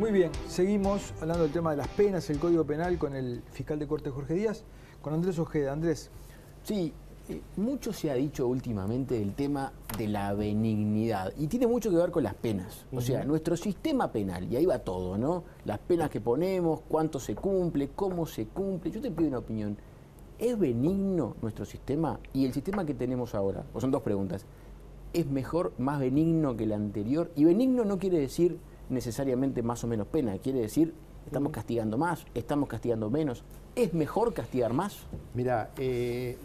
Muy bien, seguimos hablando del tema de las penas, el Código Penal, con el fiscal de Corte Jorge Díaz, con Andrés Ojeda. Andrés. Sí, mucho se ha dicho últimamente del tema de la benignidad y tiene mucho que ver con las penas. O sea, nuestro sistema penal, y ahí va todo, ¿no? Las penas que ponemos, cuánto se cumple, cómo se cumple. Yo te pido una opinión. ¿Es benigno nuestro sistema y el sistema que tenemos ahora? O son dos preguntas. ¿Es mejor, más benigno que el anterior? Y benigno no quiere decir necesariamente más o menos pena, quiere decir estamos castigando más, estamos castigando menos. ¿Es mejor castigar más? Mira,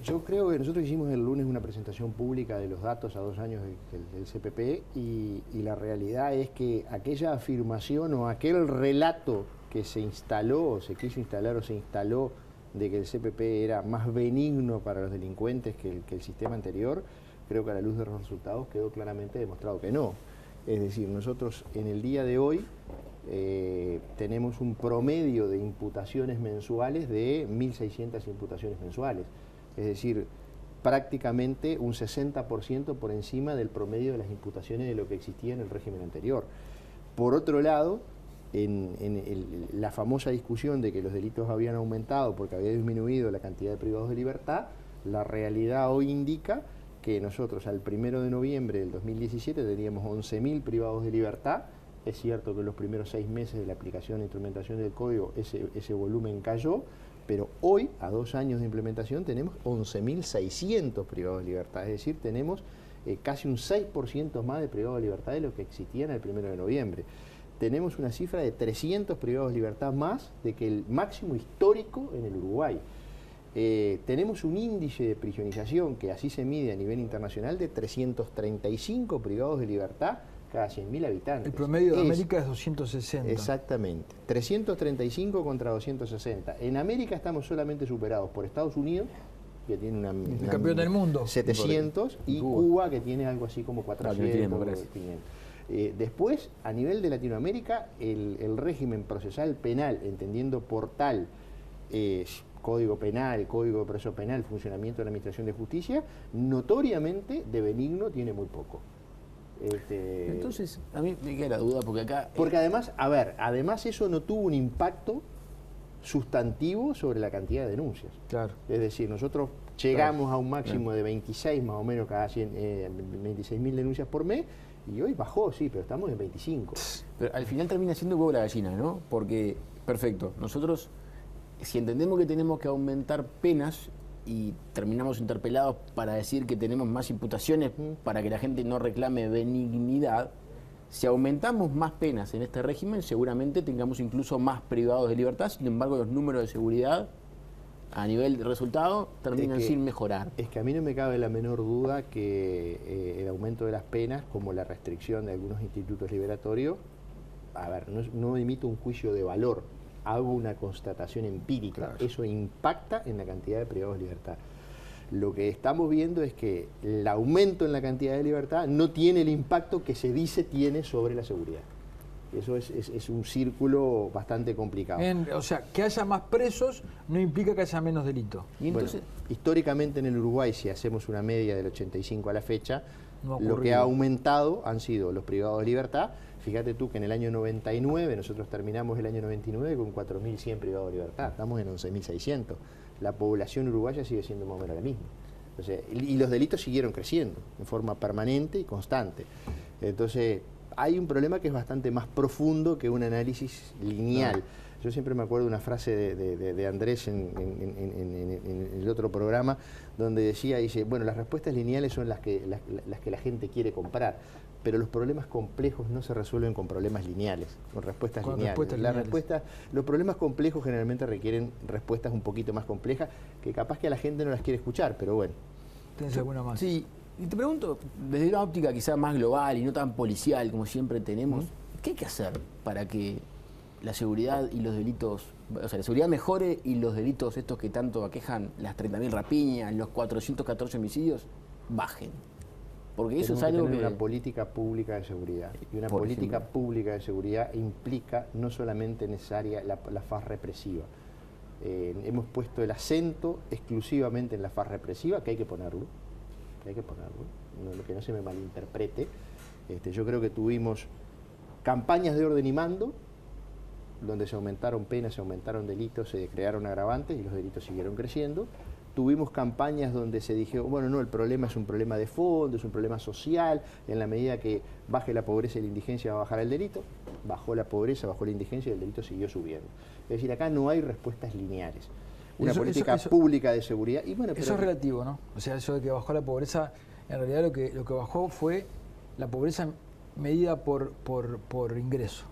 yo creo que nosotros hicimos el lunes una presentación pública de los datos a 2 años del CPP y la realidad es que aquella afirmación o aquel relato que se instaló, o se quiso instalar o se instaló de que el CPP era más benigno para los delincuentes que el sistema anterior, creo que a la luz de los resultados quedó claramente demostrado que no. Es decir, nosotros en el día de hoy tenemos un promedio de imputaciones mensuales de 1.600 imputaciones mensuales. Es decir, prácticamente un 60% por encima del promedio de las imputaciones de lo que existía en el régimen anterior. Por otro lado, la famosa discusión de que los delitos habían aumentado porque había disminuido la cantidad de privados de libertad, la realidad hoy indica que nosotros al 1 de noviembre del 2017 teníamos 11.000 privados de libertad. Es cierto que en los primeros 6 meses de la aplicación e implementación del código ese volumen cayó, pero hoy, a 2 años de implementación, tenemos 11.600 privados de libertad. Es decir, tenemos casi un 6% más de privados de libertad de lo que existían el 1 de noviembre. Tenemos una cifra de 300 privados de libertad más de que el máximo histórico en el Uruguay. Tenemos un índice de prisionización que así se mide a nivel internacional de 335 privados de libertad cada 100.000 habitantes. El promedio de América es 260. Exactamente. 335 contra 260. En América estamos solamente superados por Estados Unidos, que tiene el campeón del mundo, 700, y Cuba, que tiene algo así como 400, 500. Después, a nivel de Latinoamérica, el régimen procesal penal, entendiendo por tal Código Penal, Código de Proceso Penal, funcionamiento de la Administración de Justicia, notoriamente de benigno tiene muy poco. Entonces, a mí me queda la duda porque acá... Porque además, a ver, además eso no tuvo un impacto sustantivo sobre la cantidad de denuncias. Claro. Es decir, nosotros llegamos a un máximo de 26 más o menos cada 26.000 denuncias por mes y hoy bajó, sí, pero estamos en 25. Pero al final termina siendo huevo la gallina, ¿no? Porque, perfecto, nosotros, si entendemos que tenemos que aumentar penas y terminamos interpelados para decir que tenemos más imputaciones para que la gente no reclame benignidad, si aumentamos más penas en este régimen, seguramente tengamos incluso más privados de libertad. Sin embargo, los números de seguridad a nivel de resultado terminan sin mejorar. Es que a mí no me cabe la menor duda que el aumento de las penas, como la restricción de algunos institutos liberatorios, a ver, no emito un juicio de valor, hago una constatación empírica. Claro. Eso impacta en la cantidad de privados de libertad. Lo que estamos viendo es que el aumento en la cantidad de libertad no tiene el impacto que se dice tiene sobre la seguridad. Eso es un círculo bastante complicado. O sea, que haya más presos no implica que haya menos delito. Y entonces, bueno, históricamente en el Uruguay, si hacemos una media del 85 a la fecha, lo que ha aumentado han sido los privados de libertad. Fíjate tú que en el año 99, nosotros terminamos el año 99 con 4.100 privados de libertad, estamos en 11.600. La población uruguaya sigue siendo más o menos la misma. Entonces, y los delitos siguieron creciendo en forma permanente y constante. Entonces, hay un problema que es bastante más profundo que un análisis lineal. No. Yo siempre me acuerdo de una frase de Andrés en el otro programa, donde dice, bueno, las respuestas lineales son las que la gente quiere comprar, pero los problemas complejos no se resuelven con problemas lineales, con respuestas lineales. Los problemas complejos generalmente requieren respuestas un poquito más complejas, que capaz que a la gente no las quiere escuchar, pero bueno. ¿Tienes alguna más? Sí, y te pregunto, desde una óptica quizá más global y no tan policial como siempre tenemos, ¿qué hay que hacer para que la seguridad y los delitos, o sea, la seguridad mejore y los delitos estos que tanto aquejan, las 30.000 rapiñas, los 414 homicidios, bajen? Porque eso es algo que... una política pública de seguridad. Y una política pública de seguridad implica no solamente necesaria la faz represiva. Hemos puesto el acento exclusivamente en la faz represiva, que hay que ponerlo. Que no se me malinterprete. Yo creo que tuvimos campañas de orden y mando donde se aumentaron penas, se aumentaron delitos, se crearon agravantes y los delitos siguieron creciendo. Tuvimos campañas donde se dijo, bueno, no, el problema es un problema de fondo, es un problema social, en la medida que baje la pobreza y la indigencia va a bajar el delito. Bajó la pobreza, bajó la indigencia y el delito siguió subiendo. Es decir, acá no hay respuestas lineales. Una política pública de seguridad... Y bueno, eso es relativo, ¿no? O sea, eso de que bajó la pobreza, en realidad lo que bajó fue la pobreza medida por ingreso,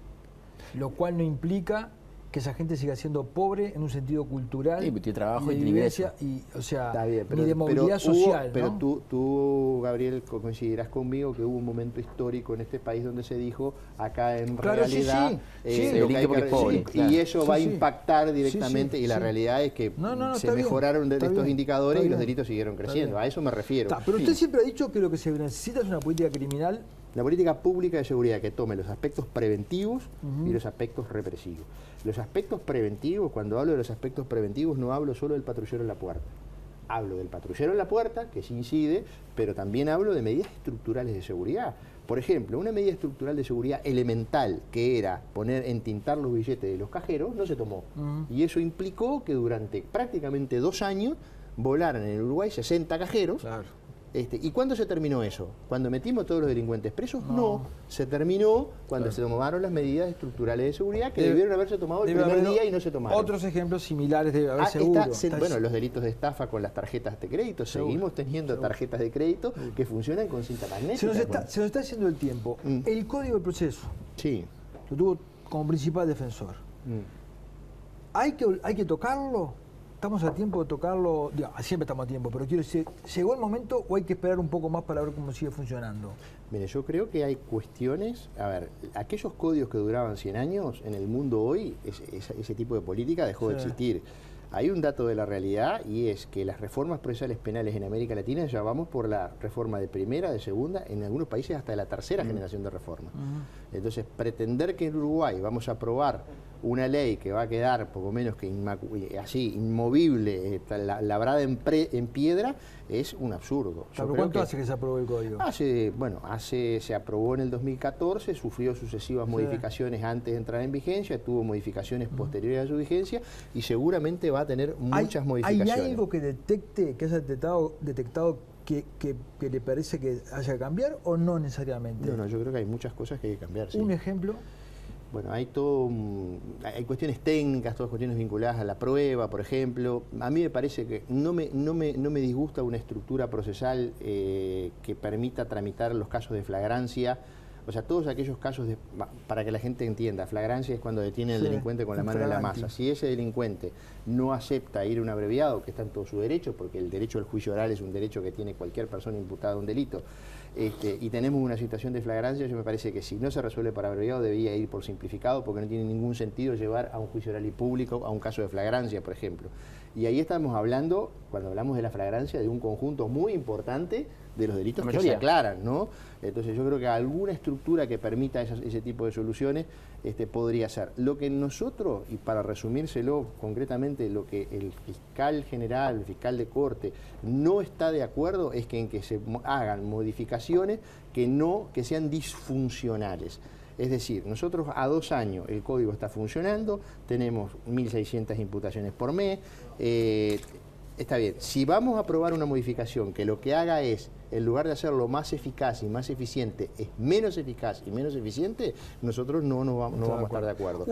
lo cual no implica que esa gente siga siendo pobre en un sentido cultural, sí, tiene trabajo y de tiene vivencia, ingreso. o sea, está bien, pero, ni de movilidad social. Pero ¿no? tú, Gabriel, coincidirás conmigo que hubo un momento histórico en este país donde se dijo, acá en realidad... lo que hay que pobre, y eso va a impactar directamente, y la realidad es que se mejoraron estos indicadores y los delitos siguieron creciendo. A eso me refiero. Pero usted siempre ha dicho que lo que se necesita es una política criminal. La política pública de seguridad que tome los aspectos preventivos y los aspectos represivos. Los aspectos preventivos, cuando hablo de los aspectos preventivos, no hablo solo del patrullero en la puerta. Hablo del patrullero en la puerta, que sí incide, pero también hablo de medidas estructurales de seguridad. Por ejemplo, una medida estructural de seguridad elemental, que era entintar los billetes de los cajeros, no se tomó. Y eso implicó que durante prácticamente 2 años volaran en el Uruguay 60 cajeros. Claro. ¿Y cuándo se terminó eso? ¿Cuando metimos todos los delincuentes presos? No. Se terminó cuando se tomaron las medidas estructurales de seguridad que debieron haberse tomado el primer día y no se tomaron. Otros ejemplos similares debe haber seguro. Bueno, los delitos de estafa con las tarjetas de crédito. Seguimos teniendo tarjetas de crédito que funcionan con cinta magnética. Se nos está haciendo el tiempo. El Código de Proceso. Sí. Lo tuvo como principal defensor. ¿Hay que tocarlo? ¿Estamos a tiempo de tocarlo? Siempre estamos a tiempo, pero quiero decir, ¿llegó el momento o hay que esperar un poco más para ver cómo sigue funcionando? Mire, yo creo que hay cuestiones, a ver, aquellos códigos que duraban 100 años, en el mundo hoy, ese tipo de política dejó de existir. Hay un dato de la realidad y es que las reformas procesales penales en América Latina ya vamos por la reforma de primera, de segunda, en algunos países hasta de la tercera generación de reforma. Entonces, pretender que en Uruguay vamos a aprobar una ley que va a quedar poco menos que así inmovible, labrada en piedra, es un absurdo. ¿Pero cuánto hace que se aprobó el código? Se aprobó en el 2014, sufrió sucesivas modificaciones antes de entrar en vigencia, tuvo modificaciones posteriores a su vigencia y seguramente va a tener muchas modificaciones. ¿Hay algo que detecte, que haya detectado que le parece que haya que cambiar o no necesariamente? No, yo creo que hay muchas cosas que hay que cambiar. ¿Un ejemplo? Bueno, hay cuestiones técnicas, todas cuestiones vinculadas a la prueba, por ejemplo. A mí me parece que no me disgusta una estructura procesal que permita tramitar los casos de flagrancia. O sea, todos aquellos casos, para que la gente entienda, flagrancia es cuando detiene al delincuente con la mano en la masa. Si ese delincuente no acepta ir a un abreviado, que está en todo su derecho, porque el derecho al juicio oral es un derecho que tiene cualquier persona imputada de un delito, y tenemos una situación de flagrancia, yo me parece que si no se resuelve por abreviado debería ir por simplificado, porque no tiene ningún sentido llevar a un juicio oral y público a un caso de flagrancia, por ejemplo. Y ahí estamos hablando, cuando hablamos de la flagrancia, de un conjunto muy importante de los delitos que se aclaran, ¿no? Entonces yo creo que alguna estructura que permita ese tipo de soluciones podría ser. Lo que nosotros, y para resumírselo concretamente, lo que el fiscal general, el fiscal de corte, no está de acuerdo es que en que se hagan modificaciones que sean disfuncionales. Es decir, nosotros a 2 años el código está funcionando, tenemos 1.600 imputaciones por mes, está bien. Si vamos a aprobar una modificación que lo que haga es, en lugar de hacerlo más eficaz y más eficiente, es menos eficaz y menos eficiente, nosotros no vamos a estar de acuerdo.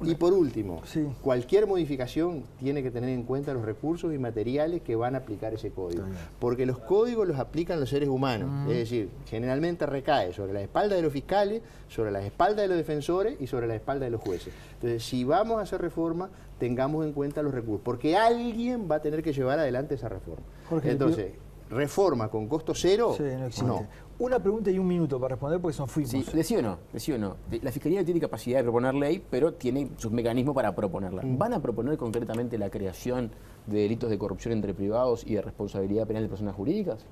Y por último, cualquier modificación tiene que tener en cuenta los recursos y materiales que van a aplicar ese código. Porque los códigos los aplican los seres humanos. Es decir, generalmente recae sobre la espalda de los fiscales, sobre la espalda de los defensores y sobre la espalda de los jueces. Entonces, si vamos a hacer reforma, tengamos en cuenta los recursos. Porque alguien va a tener que llevar adelante esa reforma. Jorge, entonces, reforma con costo cero, no existe. No. Una pregunta y 1 minuto para responder porque son fuimos. Sí, de sí o no. La Fiscalía tiene capacidad de proponer ley, pero tiene sus mecanismos para proponerla. ¿Van a proponer concretamente la creación de delitos de corrupción entre privados y de responsabilidad penal de personas jurídicas?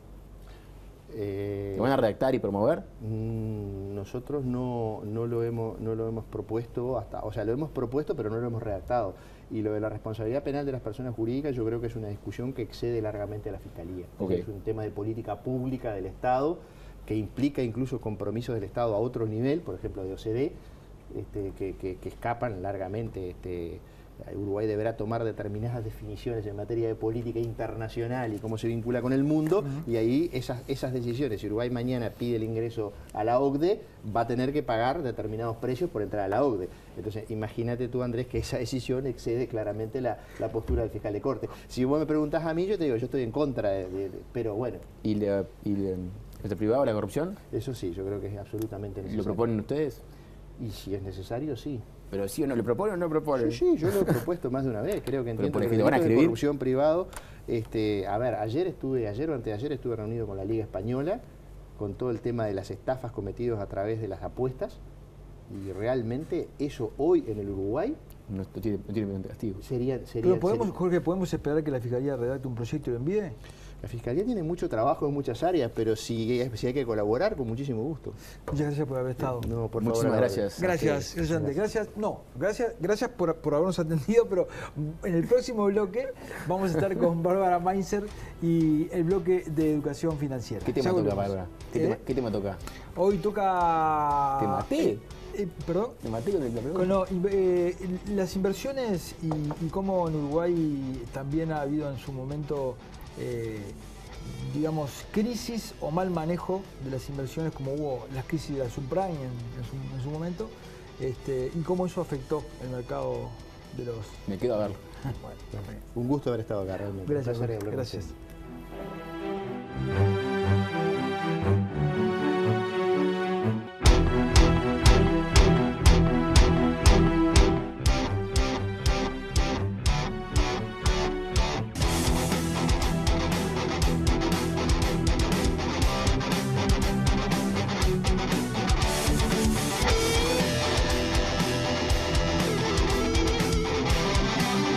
¿Lo van a redactar y promover? Nosotros no lo hemos propuesto lo hemos propuesto pero no lo hemos redactado. Y lo de la responsabilidad penal de las personas jurídicas yo creo que es una discusión que excede largamente a la Fiscalía. Es un tema de política pública del Estado que implica incluso compromisos del Estado a otro nivel, por ejemplo de OCDE, que escapan largamente. Uruguay deberá tomar determinadas definiciones en materia de política internacional y cómo se vincula con el mundo, y ahí esas decisiones, si Uruguay mañana pide el ingreso a la OCDE, va a tener que pagar determinados precios por entrar a la OCDE. Entonces, imagínate tú, Andrés, que esa decisión excede claramente la postura del fiscal de corte. Si vos me preguntás a mí, yo te digo, yo estoy en contra, pero bueno. ¿Y el privado, la corrupción? Eso sí, yo creo que es absolutamente necesario. ¿Lo proponen ustedes? Y si es necesario, sí. Pero sí o no, ¿le proponen o no proponen? Sí, yo lo he propuesto más de una vez. Creo que entiendo ¿Pero que le van a escribir? corrupción privado. A ver, ayer o anteayer estuve reunido con la Liga Española con todo el tema de las estafas cometidas a través de las apuestas, y realmente eso hoy en el Uruguay No tiene castigo. sería. Pero Jorge, ¿podemos esperar que la Fiscalía redacte un proyecto y lo envíe? La Fiscalía tiene mucho trabajo en muchas áreas, pero si hay que colaborar, con muchísimo gusto. Muchas gracias por haber estado. No, por Muchísimas favor. gracias. Gracias, Andrés. Gracias por habernos atendido, pero en el próximo bloque vamos a estar con Bárbara Mainzer y el bloque de educación financiera. ¿Qué tema Ya toca, volvemos. Bárbara? ¿Qué tema toca? Hoy toca... ¿Te maté? ¿Perdón? ¿Te maté con la pregunta? Con las inversiones y cómo en Uruguay también ha habido en su momento, digamos, crisis o mal manejo de las inversiones, como hubo las crisis de la subprime en su momento, y cómo eso afectó el mercado de los... Me quedo a verlo. Un gusto haber estado acá, realmente. Gracias, Un placer hablar con gracias. usted.